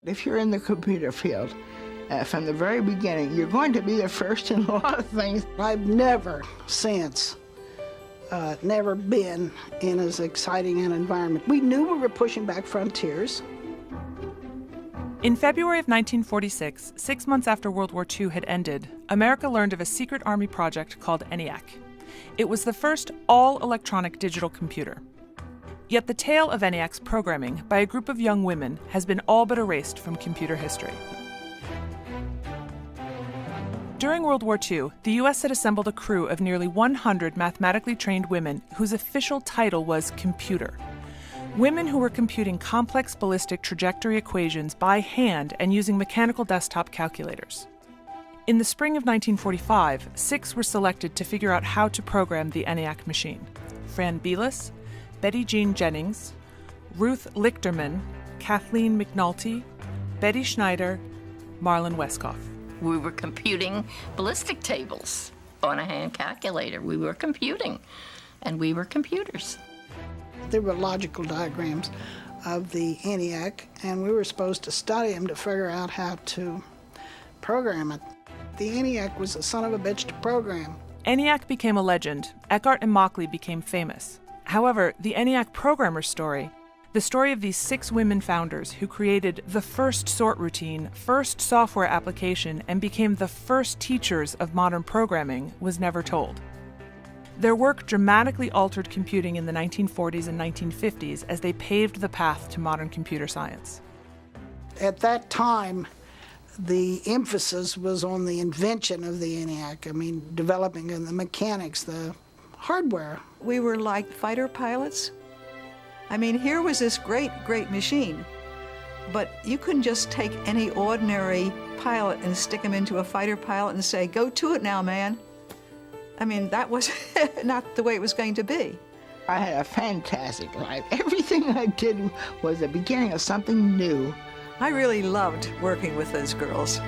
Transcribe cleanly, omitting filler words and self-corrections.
If you're in the computer field, from the very beginning, you're going to be the first in a lot of things. I've never since never been in as exciting an environment. We knew we were pushing back frontiers. In February of 1946, 6 months after World War II had ended, America learned of a secret Army project called ENIAC. It was the first all-electronic digital computer. Yet the tale of ENIAC's programming by a group of young women has been all but erased from computer history. During World War II, the U.S. had assembled a crew of nearly 100 mathematically trained women whose official title was computer. Women who were computing complex ballistic trajectory equations by hand and using mechanical desktop calculators. In the spring of 1945, 6 were selected to figure out how to program the ENIAC machine: Fran Belis, Betty Jean Jennings, Ruth Lichterman, Kathleen McNulty, Betty Schneider, Marlon Westkoff. We were computing ballistic tables on a hand calculator. We were computing, and we were computers. There were logical diagrams of the ENIAC, and we were supposed to study them to figure out how to program it. The ENIAC was a son of a bitch to program. ENIAC became a legend. Eckhart and Mockley became famous. However, the ENIAC programmer's story, the story of these 6 women founders who created the first sort routine, first software application, and became the first teachers of modern programming, was never told. Their work dramatically altered computing in the 1940s and 1950s as they paved the path to modern computer science. At that time, the emphasis was on the invention of the ENIAC. I mean, developing the mechanics, the hardware. We were like fighter pilots. I mean, here was this great machine, but you couldn't just take any ordinary pilot and stick him into a fighter pilot and say, "Go to it now, man." I mean, that was not the way it was going to be. I had a fantastic life. Everything I did was the beginning of something new. I really loved working with those girls.